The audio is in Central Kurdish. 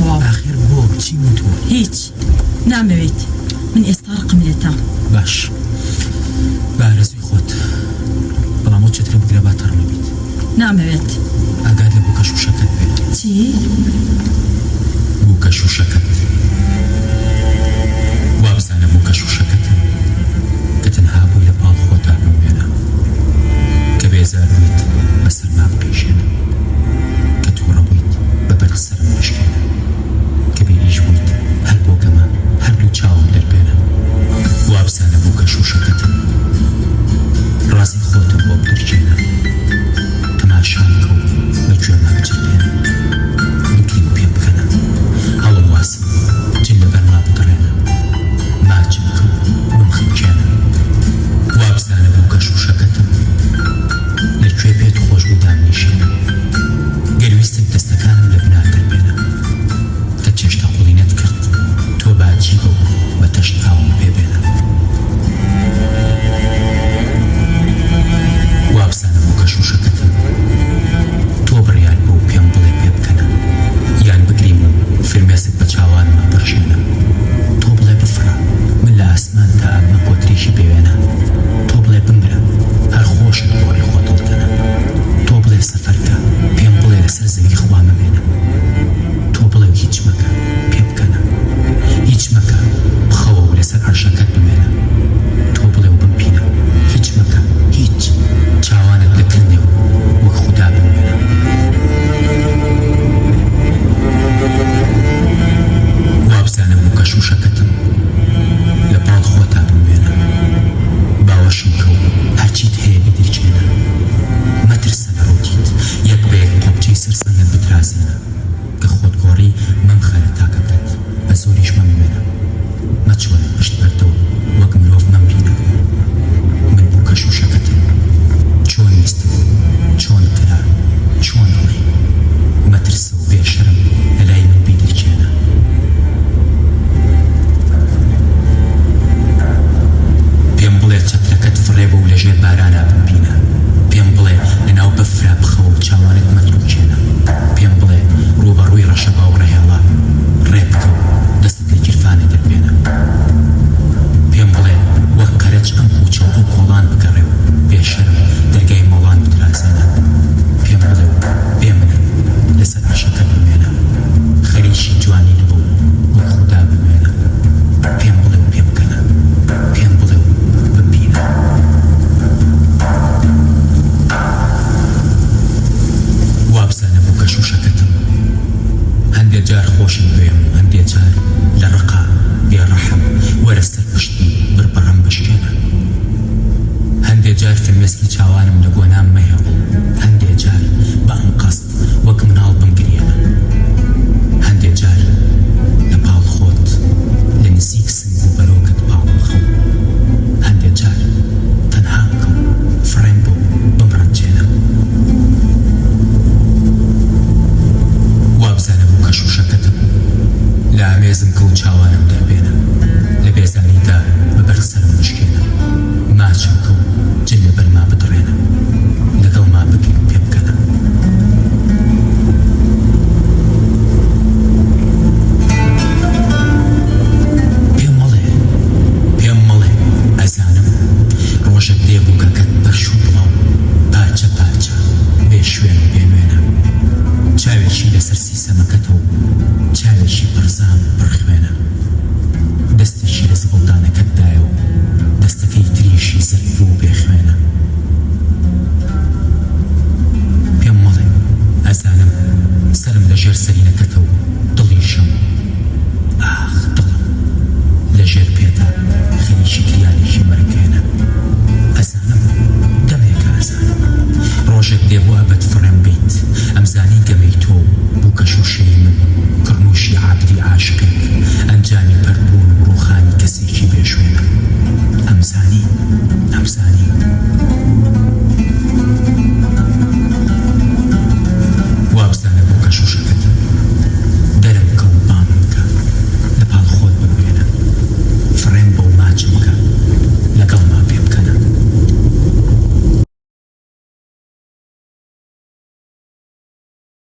تەواو. ئاخر بۆ چی وتووە؟ هیچ نامەوێت من ئێستا ڕقم لێتە. باش بارەزوی خۆت بەڵام ئەو چترە بگرە با تەڕ نەبیت. نامەوێت. ئاگاد لە بووکە شوشەکەت بێت. چی؟ بووکە شوشەکەت وا بزانە بووکە شوشەکەت کە تەنها بووی لە پاڵ خۆتا بمێنە کە بێزار بوویت بەسەر ما بقیژێنە کە تووڕە بوویت بەبەر سەرم بشکێنە کە بێئیش بوویت هەر بۆ گەمە هەردوو چاوم دەربێنە وا بزانە بووکە شوشەکەت ڕازی خۆتم بۆ بدرچێنە تەماشام کە و بە گوێمە بجێنە بگری و پێ بکەنە هەڵم واسم جل لەبەر ما بدڕێنە ماچم کە و بمخەکێنە وا بزانە بووکە شوشەکەتم لەکوێ پێت خۆش بوو دامنیشێنە گەرویستم دەستەکانم لە بنا دەربێنە کە چێشتە قوڵینەت کرد تۆ باجی بە و بە تەشت ئاوم پێبێنە وا بزانە بووکە شوشەکەتم تۆ بڕیار بۆ و پێم بڵێ پێ بکەنە یان بگریم و فرمێسک بە چاوانمە بەڕژێنە تۆ بڵێ بفرە من لە ئاسماندا ئەمە کۆتریشی بێوێنە تۆ بڵێ بمرە هەر خۆشت بۆڕی خۆ دڵکەنە تۆ بڵێ سەفەرکە پێم بڵێ لەسەر زەوی خوا مەبێنە تۆ بڵێ هیچ مەکە پێ بکەنە هیچ مەکە بخەوە و لەسەر عەرشەکەت بمێنە تۆ بڵێ و بمپینە هیچ مەکە هیچ چاوانت لەکردێ و وەک خودا بمێنە وا بزانە بووکە شوشەکەتم لە پاڵ خۆتا بمێنە باوەشم کە و هەرچیت هەیە بیدرچێنە مەترسە لەڕۆکیت یەک بە یەک قۆبچەی سەرسەنگت بدرازێنە کە خۆت گۆڕی مەمخەرە تاکە بێت بە زۆریش مەموێنە مەچۆنە پشت بەردەوە وەک مرۆڤ مەمبینە من بووکە شوشەکەتم چۆن ویستم چۆن کرا چۆن ڕێ مەترسە و بێشەرم لە لای من بیدرچێنە پێم بڵێ چەترەکەت فڕێبە و لەژێر بارانە ببینە پێم بڵێ لەناو بەفرا بخەوە و چاوانت مەتروکێنە پێم بڵێ ڕوبەڕووی ڕەشەبا و ڕێهێڵا ڕێ بکە و دەستت لە گیرفانە دەربێنە پێم بڵێ وەک قەرەج ئەم کوچە و ئەو کۆڵان بگەڕێ و بێشەرم دەرگای مەڵان بدرازێنە پێم بڵێ و بێ منە لەسەر عەرشەکەت بمێنە خەریکی جوانی لە بۆ وەک خودا بمێنە پێم بڵێ و پێ بکەنە پێم بڵێ و ببینە وا بزانە بووکە شوشەکەتم هەندێک جار خۆشم بێم هەندێک جار لە ڕقا بێڕەحەم وەرە سەر پشتی بڕبەڕەم بشکێنە هەندێک جار فرمێسکی چاوانم لە گۆنام مەهێڵ هەندێک جار بە ئەم قەست وەک مناڵ بمگرێنە هەندێک جار لە پاڵ خۆت لە نزیک سنگ و بەرۆکت پاڵ بخەو هەندێک جار تەنها بکە و فڕێم بۆ بمڕەنجێنە وا بزانە بووکە شوشەکەتم لە ئامێزم کە و چاوانم دەربێنە لە بێزانیدا بەبەر سەرم بشکێنە ماچم کە و جل لەبەر ما بدڕێنە لەگەڵ ما بگری و پێ بکەنە پێم مەڵێ ئەزانم ڕۆژێک دێ بووکەکەت بەرش و بڵاو پاچە پاچە بێ شوێن و بێ نوێنە چاوێکی لەسەر سیسەمەکەتەوە چاوێکی بەرزان پڕخوێنە دەستێکی لە زبڵدانەکەتدایە و دەستەکەی تریشی زەرد و بێخوێنە پێم مەڵێ ئەزانم سەرم لەژێر سەرینەکەتە و دڵیشم ئاخ دڵم لەژێر پێدا خەریکی کریانێکی مەرگێنە ئەزانم دەمێکە ئەزانم ڕۆژێک دێبووە بەت فڕێم بیت ئەمزانی گەمەی تۆ بووکە شوشەی من کڕنوشی عابدی عاشقێک ئەنجامی پەرد